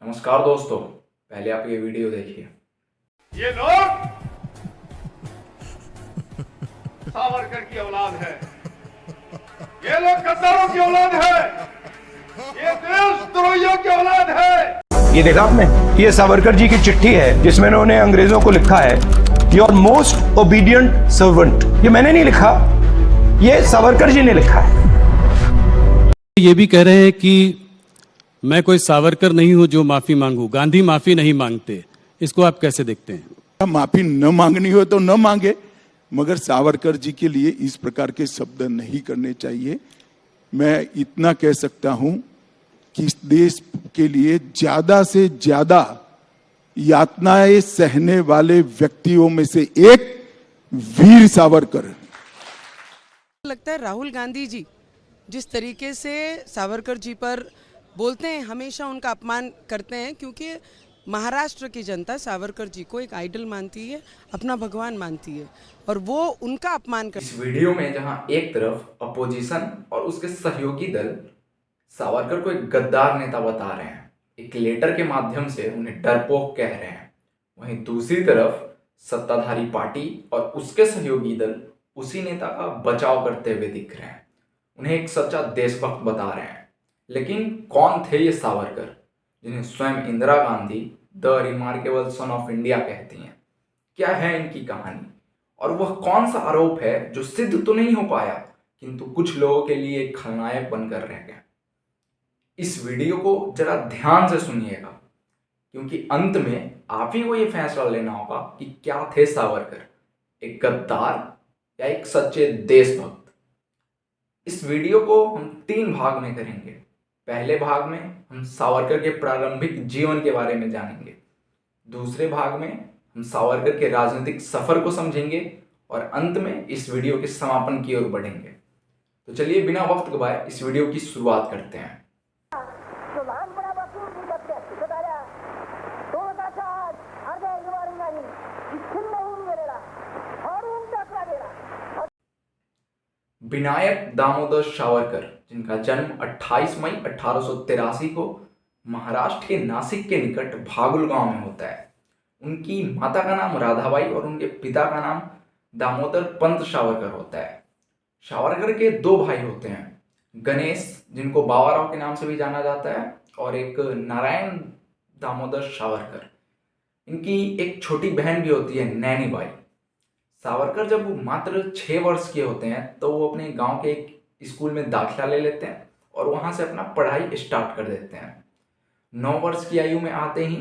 नमस्कार दोस्तों, पहले आप ये वीडियो देखिए। ये लोग सावरकर की औलाद है, ये लोग गद्दारों की औलाद है, ये देशद्रोहियों की औलाद है। ये देखा आपने, ये सावरकर जी की चिट्ठी है जिसमें उन्होंने अंग्रेजों को लिखा है, योर मोस्ट ओबीडियंट सर्वेंट। ये मैंने नहीं लिखा, ये सावरकर जी ने लिखा है। ये भी कह रहे हैं कि मैं कोई सावरकर नहीं हूं जो माफी मांगू। गांधी माफी नहीं मांगते, इसको आप कैसे देखते हैं? माफी न मांगनी हो तो न मांगे, मगर सावरकर जी के लिए इस प्रकार के शब्द नहीं करने चाहिए। मैं इतना कह सकता हूं कि इस देश के लिए ज्यादा से ज्यादा यातनाएं सहने वाले व्यक्तियों में से एक वीर सावरकर। लगता है राहुल गांधी जी जिस तरीके से सावरकर जी पर बोलते हैं, हमेशा उनका अपमान करते हैं, क्योंकि महाराष्ट्र की जनता सावरकर जी को एक आइडल मानती है, अपना भगवान मानती है, और वो उनका अपमान कर। इस वीडियो में जहां एक तरफ अपोजिशन और उसके सहयोगी दल सावरकर को एक गद्दार नेता बता रहे हैं, एक लेटर के माध्यम से उन्हें डरपोक कह रहे हैं, वहीं दूसरी तरफ सत्ताधारी पार्टी और उसके सहयोगी दल उसी नेता का बचाव करते हुए दिख रहे हैं, उन्हें एक सच्चा देशभक्त बता रहे हैं। लेकिन कौन थे ये सावरकर, जिन्हें स्वयं Indira Gandhi the remarkable son of India कहती हैं? क्या है इनकी कहानी, और वह कौन सा आरोप है जो सिद्ध तो नहीं हो पाया किंतु कुछ लोगों के लिए एक खलनायक बनकर रह गया? इस वीडियो को जरा ध्यान से सुनिएगा, क्योंकि अंत में आप ही को ये फैसला लेना होगा कि क्या थे सावरकर, एक गद्दार या एक सच्चे देशभक्त। इस वीडियो को हम 3 भाग में करेंगे। पहले भाग में हम सावरकर के प्रारंभिक जीवन के बारे में जानेंगे, दूसरे भाग में हम सावरकर के राजनीतिक सफर को समझेंगे, और अंत में इस वीडियो के समापन की ओर बढ़ेंगे। तो चलिए बिना वक्त गवाए इस वीडियो की शुरुआत करते हैं। विनायक दामोदर सावरकर, जिनका जन्म 28 मई 1883 को महाराष्ट्र के नासिक के निकट भागुल गांव में होता है। उनकी माता का नाम राधाबाई और उनके पिता का नाम दामोदर पंत सावरकर होता है। सावरकर के 2 भाई होते हैं, गणेश, जिनको बाबाराव के नाम से भी जाना जाता है, और एक नारायण दामोदर सावरकर। इनकी एक छोटी बहन भी होती है, नैनीबाई। सावरकर जब वो मात्र 6 वर्ष के होते हैं तो वो अपने गांव के एक स्कूल में दाखिला ले लेते हैं और वहां से अपना पढ़ाई स्टार्ट कर देते हैं। 9 वर्ष की आयु में आते ही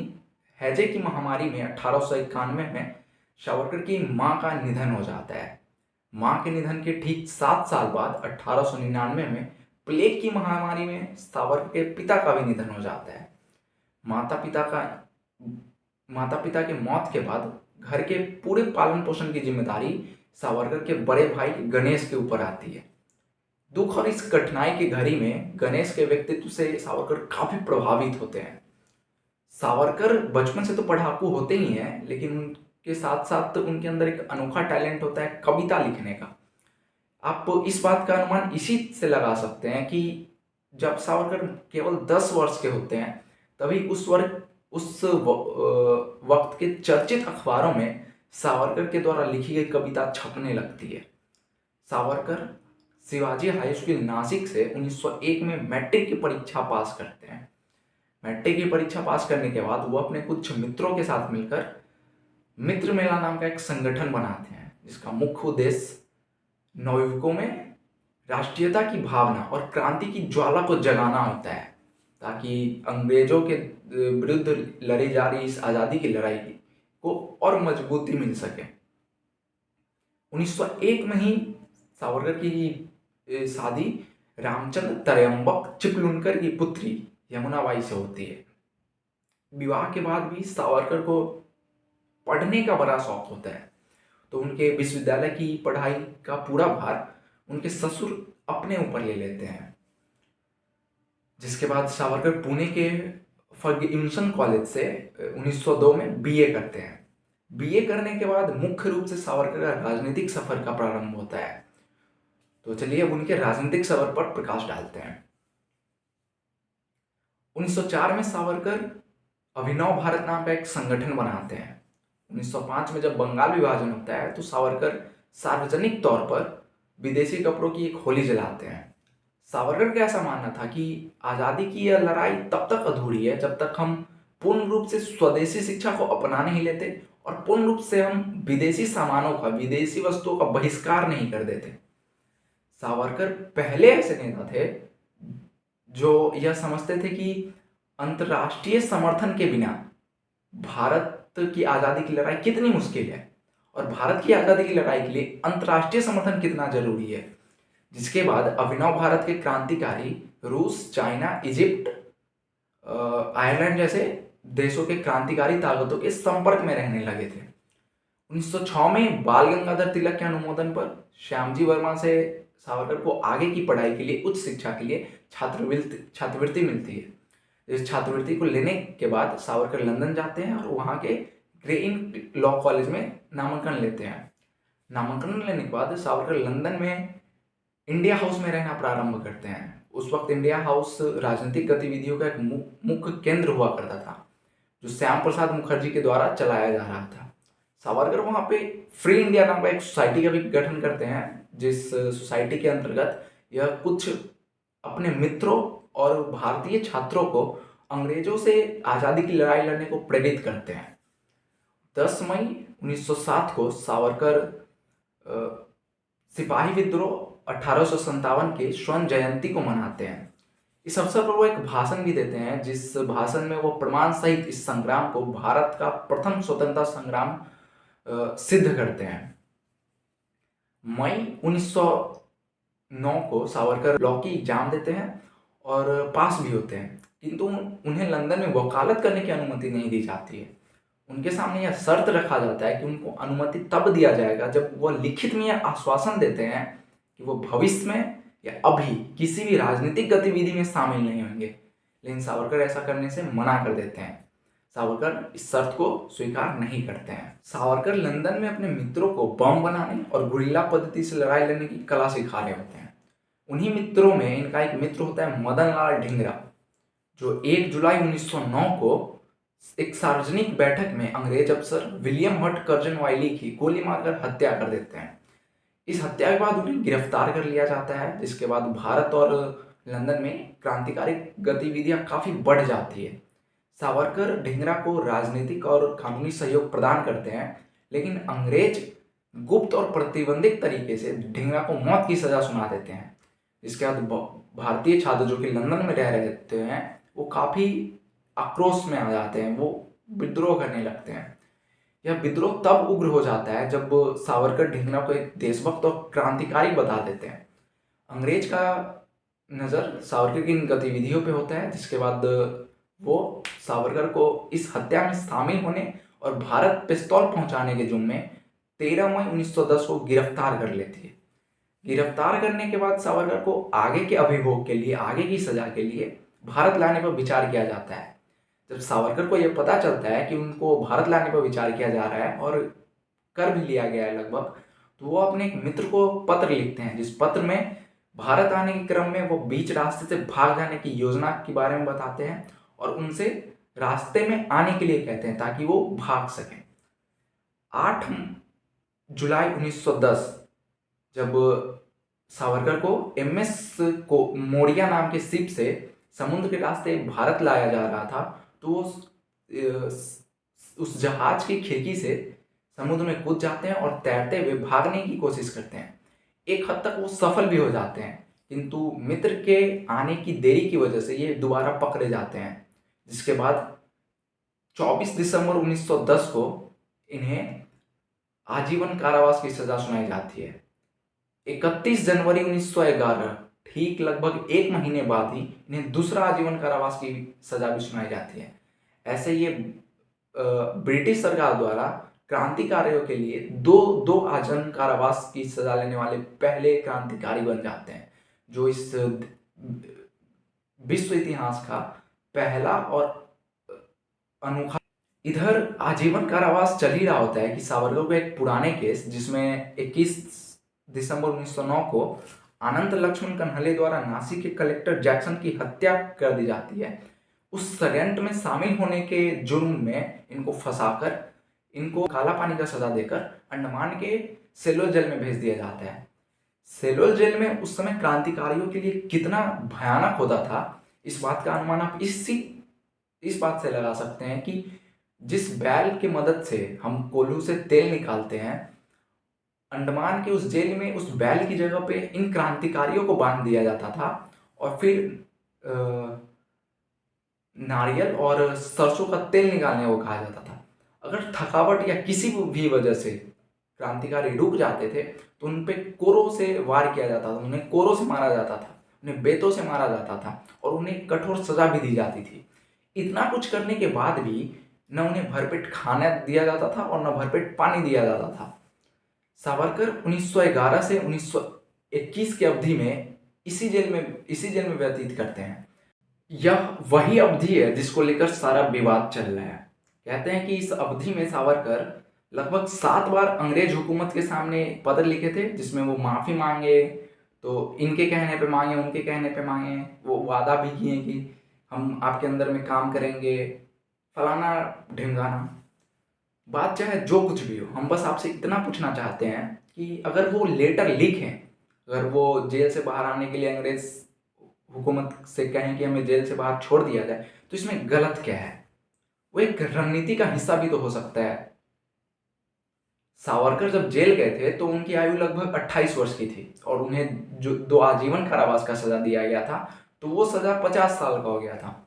हैजे की महामारी में 1891 में सावरकर की मां का निधन हो जाता है। मां के निधन के ठीक 7 साल बाद 1899 में प्लेग की महामारी में सावरकर के पिता का भी निधन हो जाता है। माता पिता के मौत के बाद घर के पूरे पालन पोषण की जिम्मेदारी सावरकर के बड़े भाई गणेश के ऊपर आती है। दुख और इस कठिनाई की घड़ी में गणेश के व्यक्तित्व से सावरकर काफी प्रभावित होते हैं। सावरकर बचपन से तो पढ़ाकू होते ही हैं, लेकिन उनके साथ साथ उनके अंदर एक अनोखा टैलेंट होता है कविता लिखने का। आप इस बात का अनुमान इसी से लगा सकते हैं कि जब सावरकर केवल 10 वर्ष के होते हैं तभी उस वक्त के चर्चित अखबारों में सावरकर के द्वारा लिखी गई कविता छपने लगती है। सावरकर शिवाजी हाई स्कूल नासिक से 1901 में मैट्रिक की परीक्षा पास करते हैं। मैट्रिक की परीक्षा पास करने के बाद वो अपने कुछ मित्रों के साथ मिलकर मित्र मेला नाम का एक संगठन बनाते हैं, जिसका मुख्य उद्देश्य नवयुवकों में राष्ट्रीयता की भावना और क्रांति की ज्वाला को जगाना होता है, ताकि अंग्रेजों के विरुद्ध लड़ी जा रही इस आज़ादी की लड़ाई को और मजबूती मिल सके। 1901 में ही सावरकर की शादी रामचंद्र तरयंबक चिपलुनकर की पुत्री यमुनाबाई से होती है। विवाह के बाद भी सावरकर को पढ़ने का बड़ा शौक होता है, तो उनके विश्वविद्यालय की पढ़ाई का पूरा भार उनके ससुर अपने ऊपर ले लेते हैं। जिसके बाद सावरकर पुणे के फर्ग्यूसन कॉलेज से 1902 में बीए करते हैं। बीए करने के बाद मुख्य रूप से सावरकर का राजनीतिक सफर का प्रारंभ होता है। तो चलिए अब उनके राजनीतिक सफर पर प्रकाश डालते हैं। 1904 में सावरकर अभिनव भारत नाम का एक संगठन बनाते हैं। 1905 में जब बंगाल विभाजन होता है तो सावरकर सार्वजनिक तौर पर विदेशी कपड़ों की एक होली जलाते हैं। सावरकर का ऐसा मानना था कि आज़ादी की यह लड़ाई तब तक अधूरी है जब तक हम पूर्ण रूप से स्वदेशी शिक्षा को अपना नहीं लेते और पूर्ण रूप से हम विदेशी सामानों का, विदेशी वस्तुओं का बहिष्कार नहीं कर देते। सावरकर पहले ऐसे नेता थे जो यह समझते थे कि अंतर्राष्ट्रीय समर्थन के बिना भारत की आज़ादी की लड़ाई कितनी मुश्किल है और भारत की आज़ादी की लड़ाई के लिए अंतर्राष्ट्रीय समर्थन कितना जरूरी है। जिसके बाद अभिनव भारत के क्रांतिकारी रूस, चाइना, इजिप्ट, आयरलैंड जैसे देशों के क्रांतिकारी ताकतों के संपर्क में रहने लगे थे। 1906 में बाल गंगाधर तिलक के अनुमोदन पर श्यामजी वर्मा से सावरकर को आगे की पढ़ाई के लिए, उच्च शिक्षा के लिए छात्रवृत्ति मिलती है। इस छात्रवृत्ति को लेने के बाद सावरकर लंदन जाते हैं और वहाँ के ग्रे इन लॉ कॉलेज में नामांकन लेते हैं। नामांकन लेने के बाद सावरकर लंदन में इंडिया हाउस में रहना प्रारंभ करते हैं। उस वक्त इंडिया हाउस राजनीतिक गतिविधियों का एक मुख्य केंद्र हुआ करता था जो श्याम प्रसाद मुखर्जी के द्वारा चलाया जा रहा था। सावरकर वहाँ पे फ्री इंडिया नाम का एक सोसाइटी का भी गठन करते हैं, जिस सोसाइटी के अंतर्गत यह कुछ अपने मित्रों और भारतीय छात्रों को अंग्रेजों से आज़ादी की लड़ाई लड़ने को प्रेरित करते हैं। 10 मई 1907 को सावरकर सिपाही विद्रोह 1857 के स्वर्ण जयंती को मनाते हैं। इस अवसर पर वो एक भाषण भी देते हैं, जिस भाषण में वो प्रमाण सहित इस संग्राम को भारत का प्रथम स्वतंत्रता संग्राम सिद्ध करते हैं। मई 1909 को सावरकर लॉ की एग्जाम देते हैं और पास भी होते हैं, किंतु उन्हें लंदन में वकालत करने की अनुमति नहीं दी जाती है। उनके सामने यह शर्त रखा जाता है कि उनको अनुमति तब दिया जाएगा जब वह लिखित में यह आश्वासन देते हैं कि वो भविष्य में या अभी किसी भी राजनीतिक गतिविधि में शामिल नहीं होंगे। लेकिन सावरकर ऐसा करने से मना कर देते हैं। सावरकर इस शर्त को स्वीकार नहीं करते हैं। सावरकर लंदन में अपने मित्रों को बम बनाने और गुरिल्ला पद्धति से लड़ाई लड़ने की कला सिखा रहे होते हैं। उन्हीं मित्रों में इनका एक मित्र होता है मदन लाल ढींगरा, जो 1 जुलाई 1909 को एक सार्वजनिक बैठक में अंग्रेज अफसर विलियम हट कर्जनवाइली की गोली मारकर हत्या कर देते हैं। इस हत्या के बाद उन्हें गिरफ्तार कर लिया जाता है, जिसके बाद भारत और लंदन में क्रांतिकारी गतिविधियां काफ़ी बढ़ जाती है। सावरकर ढींगरा को राजनीतिक और कानूनी सहयोग प्रदान करते हैं, लेकिन अंग्रेज गुप्त और प्रतिबंधित तरीके से ढींगरा को मौत की सज़ा सुना देते हैं। इसके बाद भारतीय छात्र जो कि लंदन में रह रहते हैं वो काफ़ी आक्रोश में आ जाते हैं, वो विद्रोह करने लगते हैं। यह विद्रोह तब उग्र हो जाता है जब सावरकर ढींगरा को एक देशभक्त और क्रांतिकारी बता देते हैं। अंग्रेज का नज़र सावरकर की इन गतिविधियों पे होता है, जिसके बाद वो सावरकर को इस हत्या में शामिल होने और भारत पिस्तौल पहुंचाने के जुर्म में 13 मई 1910 को गिरफ्तार कर लेती है। गिरफ्तार करने के बाद सावरकर को आगे के अभिभोग के लिए, आगे की सजा के लिए भारत लाने पर विचार किया जाता है। जब सावरकर को यह पता चलता है कि उनको भारत लाने पर विचार किया जा रहा है और कर भी लिया गया है लगभग, तो वो अपने एक मित्र को पत्र लिखते हैं, जिस पत्र में भारत आने के क्रम में वो बीच रास्ते से भाग जाने की योजना के बारे में बताते हैं और उनसे रास्ते में आने के लिए कहते हैं ताकि वो भाग सकें। 8 जुलाई 1910 जब सावरकर को MS को मोरिया नाम के शिप से समुद्र के रास्ते भारत लाया जा रहा था, तो उस जहाज की खिड़की से समुद्र में कूद जाते हैं और तैरते हुए भागने की कोशिश करते हैं। एक हद तक वो सफल भी हो जाते हैं, किंतु मित्र के आने की देरी की वजह से ये दोबारा पकड़े जाते हैं, जिसके बाद 24 दिसंबर 1910 को इन्हें आजीवन कारावास की सजा सुनाई जाती है। 31 जनवरी 1911 ठीक लगभग 1 महीने बाद ही इन्हें दूसरा आजीवन कारावास की सजा भी सुनाई जाती है। ऐसे ये ब्रिटिश सरकार द्वारा क्रांतिकारियों के लिए दो आजीवन कारावास की सजा लेने वाले पहले क्रांतिकारी बन जाते हैं, जो इस विश्व इतिहास का पहला और अनोखा। इधर आजीवन कारावास चल ही रहा होता है कि सावरकर को एक पुराने केस, जिसमें 21 दिसंबर 1909 को अनंत लक्ष्मण कन्हले द्वारा नासिक के कलेक्टर जैक्सन की हत्या कर दी जाती है, उस षड्यंत्र में शामिल होने के जुर्म में इनको फंसाकर इनको काला पानी का सजा देकर अंडमान के सेलोल जेल में भेज दिया जाता है। सेलोल जेल में उस समय क्रांतिकारियों के लिए कितना भयानक होता था, इस बात का अनुमान आप इस बात से लगा सकते हैं कि जिस बैल की मदद से हम कोल्हू से तेल निकालते हैं, अंडमान के उस जेल में उस बैल की जगह पे इन क्रांतिकारियों को बांध दिया जाता था और फिर नारियल और सरसों का तेल निकालने को कहा जाता था। अगर थकावट या किसी भी वजह से क्रांतिकारी रुक जाते थे तो उन पे कोरों से वार किया जाता था, उन्हें कोरों से मारा जाता था, उन्हें बेतों से मारा जाता था और उन्हें कठोर सजा भी दी जाती थी। इतना कुछ करने के बाद भी न उन्हें भरपेट खाना दिया जाता था और न भरपेट पानी दिया जाता था। सावरकर 1911 से 1921 की अवधि में इसी जेल में व्यतीत करते हैं। यह वही अवधि है जिसको लेकर सारा विवाद चल रहा है। कहते हैं कि इस अवधि में सावरकर लगभग 7 बार अंग्रेज हुकूमत के सामने पत्र लिखे थे, जिसमें वो माफ़ी मांगे, तो इनके कहने पे मांगे, उनके कहने पे मांगे, वो वादा भी किए कि हम आपके अंदर में काम करेंगे, फलाना ढिमकाना। बात चाहे जो कुछ भी हो, हम बस आपसे इतना पूछना चाहते हैं कि अगर वो लेटर लिखें, अगर वो जेल से बाहर आने के लिए अंग्रेज हुकूमत से कहें कि हमें जेल से बाहर छोड़ दिया जाए, तो इसमें गलत क्या है? वो एक रणनीति का हिस्सा भी तो हो सकता है। सावरकर जब जेल गए थे तो उनकी आयु लगभग 28 वर्ष की थी और उन्हें जो 2 आजीवन कारावास का सजा दिया गया था, तो वो सजा 50 साल का हो गया था।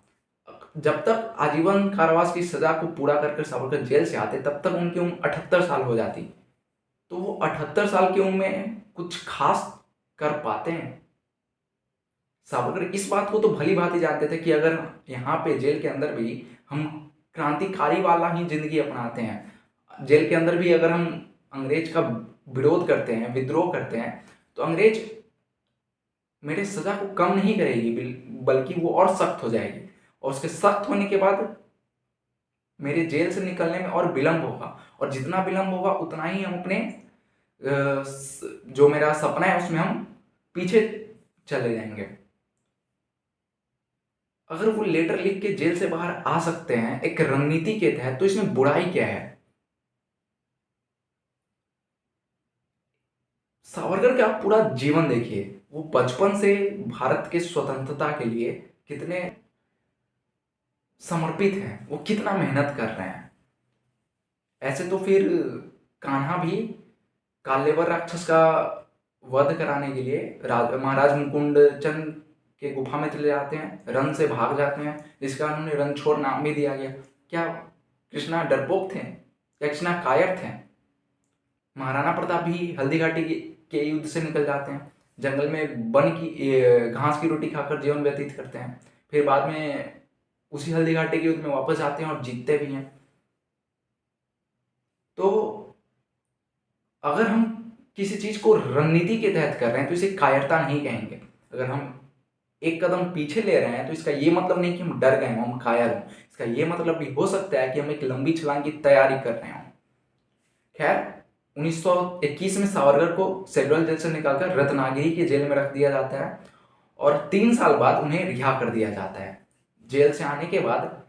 जब तक आजीवन कारावास की सजा को पूरा करके सावरकर जेल से आते, तब तक उनकी उम्र 78 साल हो जाती। तो वो 78 साल की उम्र में कुछ खास कर पाते हैं? सावरकर इस बात को तो भली भांति जानते थे कि अगर यहाँ पे जेल के अंदर भी हम क्रांतिकारी वाला ही जिंदगी अपनाते हैं, जेल के अंदर भी अगर हम अंग्रेज का विरोध करते हैं, विद्रोह करते हैं, तो अंग्रेज मेरे सजा को कम नहीं करेगी, बल्कि वो और सख्त हो जाएगी और उसके सख्त होने के बाद मेरे जेल से निकलने में और विलंब होगा और जितना विलंब होगा उतना ही हम अपने जो मेरा सपना है उसमें हम पीछे चले जाएंगे। अगर वो लेटर लिख के जेल से बाहर आ सकते हैं एक रणनीति के तहत, तो इसमें बुराई क्या है? सावरकर का पूरा जीवन देखिए, वो बचपन से भारत के स्वतंत्रता के लिए कितने समर्पित हैं, वो कितना मेहनत कर रहे हैं। ऐसे तो फिर कान्हा भी कालेवर राक्षस का वध कराने के लिए महाराज मुकुंद चंद के गुफा में चले जाते हैं, रन से भाग जाते हैं, जिस कारण उन्हें रणछोड़ नाम भी दिया गया। क्या कृष्णा डरपोक थे? क्या कृष्णा कायर थे? महाराणा प्रताप भी हल्दी घाटी के युद्ध से निकल जाते हैं, जंगल में घास की रोटी खाकर जीवन व्यतीत करते हैं, फिर बाद में उसी हल्दी घाटी के युद्ध में वापस आते हैं और जीतते भी हैं। तो अगर हम किसी चीज को रणनीति के तहत कर रहे हैं तो इसे कायरता नहीं कहेंगे। अगर हम एक कदम पीछे ले रहे हैं तो इसका ये मतलब नहीं कि हम डर गए हों, हम कायर हों। इसका ये मतलब भी हो सकता है कि हम एक लंबी छलांग की तैयारी कर रहे हों। खैर, 1921 में सावरकर को सेंट्रल जेल से निकालकर रत्नागिरी के जेल में रख दिया जाता है और 3 साल बाद उन्हें रिहा कर दिया जाता है। जेल से आने के बाद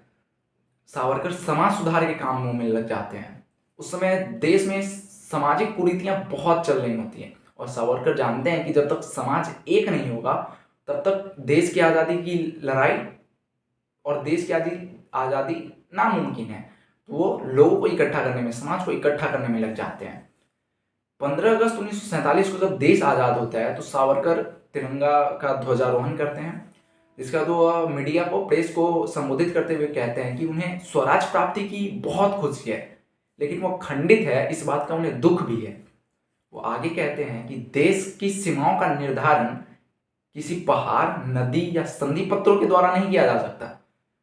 सावरकर समाज सुधार के कामों में लग जाते हैं। उस समय देश में सामाजिक कुरीतियां बहुत चल रही होती हैं और सावरकर जानते हैं कि जब तक समाज एक नहीं होगा तब तक देश की आज़ादी की लड़ाई और देश की आज़ादी नामुमकिन है। तो वो लोगों को इकट्ठा करने में, समाज को इकट्ठा करने में लग जाते हैं। 15 अगस्त 1947 को जब देश आज़ाद होता है तो सावरकर तिरंगा का ध्वजारोहण करते हैं, जिसका तो मीडिया को, प्रेस को संबोधित करते हुए कहते हैं कि उन्हें स्वराज प्राप्ति की बहुत खुशी है, लेकिन वो खंडित है, इस बात का उन्हें दुख भी है। वो आगे कहते हैं कि देश की सीमाओं का निर्धारण किसी पहाड़, नदी या संधि पत्रों के द्वारा नहीं किया जा सकता,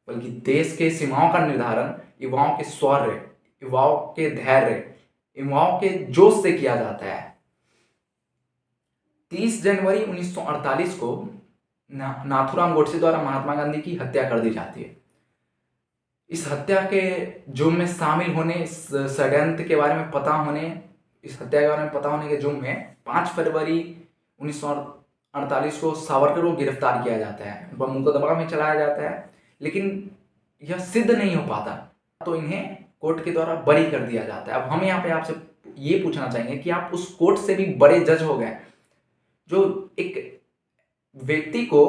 बल्कि देश के सीमाओं का निर्धारण युवाओं के शौर्य, युवाओं के धैर्य, युवाओं के जोश से किया जाता है। 30 जनवरी 1948 को नाथूराम गोडसे द्वारा महात्मा गांधी की हत्या कर दी जाती है। इस हत्या के जुर्म में शामिल होने, इस षड्यंत्र के बारे में पता होने, इस हत्या के बारे में पता होने के जुर्म में 5 फरवरी 1948 को सावरकर को गिरफ्तार किया जाता है, उन पर मुकदमा में चलाया जाता है। लेकिन यह सिद्ध नहीं हो पाता तो इन्हें कोर्ट के द्वारा बरी कर दिया जाता है। अब हम यहाँ पे आपसे ये पूछना चाहेंगे कि आप उस कोर्ट से भी बड़े जज हो गए जो एक व्यक्ति को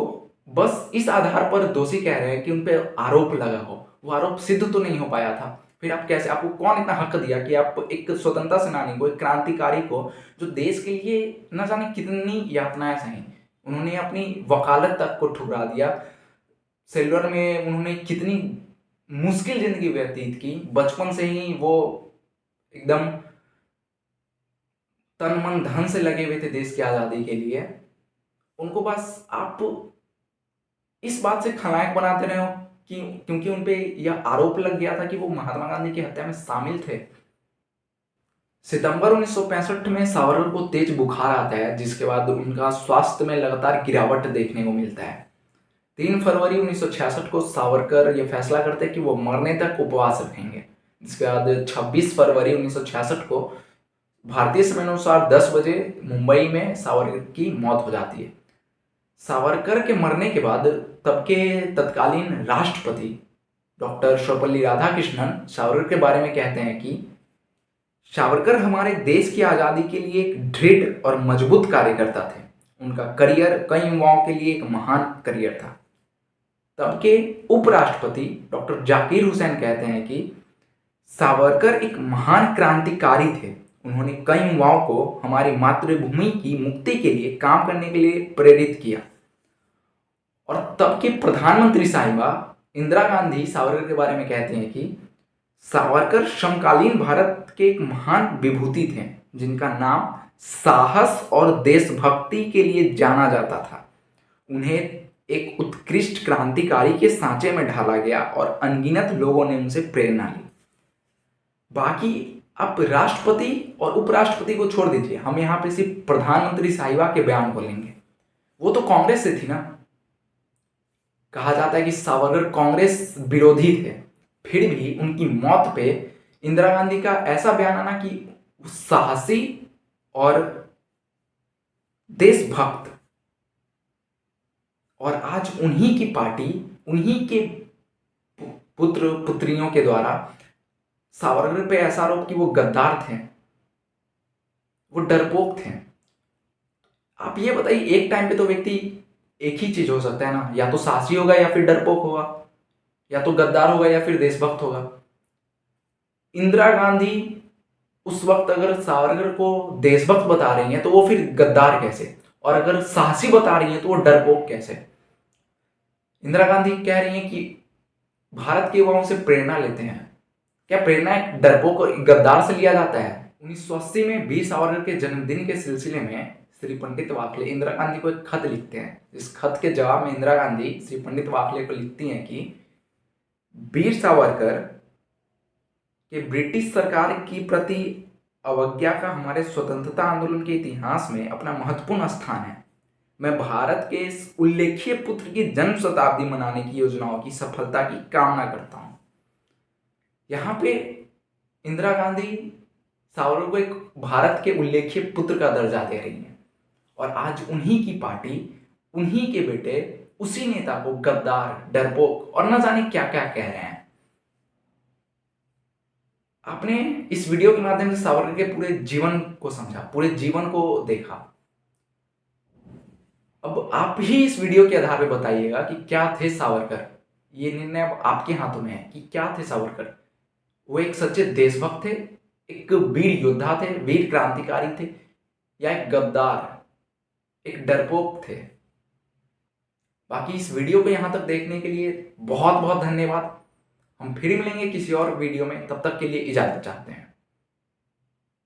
बस इस आधार पर दोषी कह रहे हैं कि उन पे आरोप लगा हो, वो आरोप सिद्ध तो नहीं हो पाया था, फिर आप कैसे, आपको कौन इतना हक दिया कि आप एक स्वतंत्रता सेनानी को, एक क्रांतिकारी को, जो देश के लिए न जाने कितनी यातनाएं सही, उन्होंने अपनी वकालत तक को ठुकरा दिया, सेलुलर में उन्होंने कितनी मुश्किल जिंदगी व्यतीत की, बचपन से ही वो एकदम तन मन धन से लगे हुए थे देश की आज़ादी के लिए, उनको बस आप इस बात से खलनायक बनाते रहे हो कि क्योंकि उन पे यह आरोप लग गया था कि वो महात्मा गांधी की हत्या में शामिल थे। सितंबर 1965 में सावरकर को तेज बुखार आता है, जिसके बाद उनका स्वास्थ्य में लगातार गिरावट देखने को मिलता है। 3 फरवरी 1966 को सावरकर ये फैसला करते हैं कि वो मरने तक उपवास रखेंगे। इसके बाद 26 फरवरी 1966 को भारतीय समय अनुसार 10 बजे मुंबई में सावरकर की मौत हो जाती है। सावरकर के मरने के बाद तब के तत्कालीन राष्ट्रपति डॉक्टर सर्वपल्ली राधाकृष्णन सावरकर के बारे में कहते हैं कि सावरकर हमारे देश की आज़ादी के लिए एक दृढ़ और मजबूत कार्यकर्ता थे। उनका करियर कई युवाओं के लिए एक महान करियर था। तब के उपराष्ट्रपति डॉक्टर जाकिर हुसैन कहते हैं कि सावरकर एक महान क्रांतिकारी थे। उन्होंने कई युवाओं को हमारी मातृभूमि की मुक्ति के लिए काम करने के लिए प्रेरित किया। और तब के प्रधानमंत्री साहिबा इंदिरा गांधी सावरकर के बारे में कहते हैं कि सावरकर समकालीन भारत के एक महान विभूति थे, जिनका नाम साहस और देशभक्ति के लिए जाना जाता था। उन्हें एक उत्कृष्ट क्रांतिकारी के सांचे में ढाला गया और अनगिनत लोगों ने उनसे प्रेरणा ली। बाकी आप राष्ट्रपति और उपराष्ट्रपति को छोड़ दीजिए, हम यहाँ पे सिर्फ प्रधानमंत्री साहिबा के बयान को लेंगे। वो तो कांग्रेस से थी ना, कहा जाता है कि सावरकर कांग्रेस विरोधी थे, फिर भी उनकी मौत पे इंदिरा गांधी का ऐसा बयान आना कि साहसी और देशभक्त, और आज उन्हीं की पार्टी, उन्हीं के पुत्र पुत्रियों के द्वारा सावरकर पे ऐसा आरोप कि वो गद्दार थे, वो डरपोक थे। आप ये बताइए, एक टाइम पे तो व्यक्ति एक ही चीज हो सकता है ना, या तो साहसी होगा या फिर डरपोक होगा, या तो गद्दार होगा या फिर देशभक्त होगा। इंदिरा गांधी उस वक्त अगर सावरकर को देशभक्त बता रही हैं तो वो फिर गद्दार कैसे, और अगर साहसी बता रही हैं तो वो डरपोक कैसे। इंदिरा गांधी कह रही हैं कि भारत के युवाओं से प्रेरणा लेते हैं, क्या प्रेरणा एक डरपोक और गद्दार से लिया जाता है? 1980 में वीर सावरकर के जन्मदिन के सिलसिले में श्री पंडित वाकले इंदिरा गांधी को एक खत लिखते हैं। इस खत के जवाब में इंदिरा गांधी श्री पंडित वाकले को लिखती हैं कि वीर सावरकर के ब्रिटिश सरकार की प्रति अवज्ञा का हमारे स्वतंत्रता आंदोलन के इतिहास में अपना महत्वपूर्ण स्थान है। मैं भारत के इस उल्लेखनीय पुत्र की जन्म शताब्दी मनाने की योजनाओं की सफलता की कामना करता हूं। यहाँ पे इंदिरा गांधी सावरकर को एक भारत के उल्लेखनीय पुत्र का दर्जा दे रही है, और आज उन्हीं की पार्टी, उन्हीं के बेटे उसी नेता को गद्दार, डरपोक और न जाने क्या क्या कह रहे हैं। आपने इस वीडियो के माध्यम से सावरकर के पूरे जीवन को समझा, पूरे जीवन को देखा। अब आप ही इस वीडियो के आधार पर बताइएगा कि क्या थे सावरकर। ये निर्णय अब आपके हाथों में है कि क्या थे सावरकर। वो एक सच्चे देशभक्त थे, एक वीर योद्धा थे, वीर क्रांतिकारी थे, या एक गद्दार, एक डरपोक थे। बाकी इस वीडियो को यहां तक देखने के लिए बहुत बहुत धन्यवाद। हम फिर मिलेंगे किसी और वीडियो में, तब तक के लिए इजाजत चाहते हैं।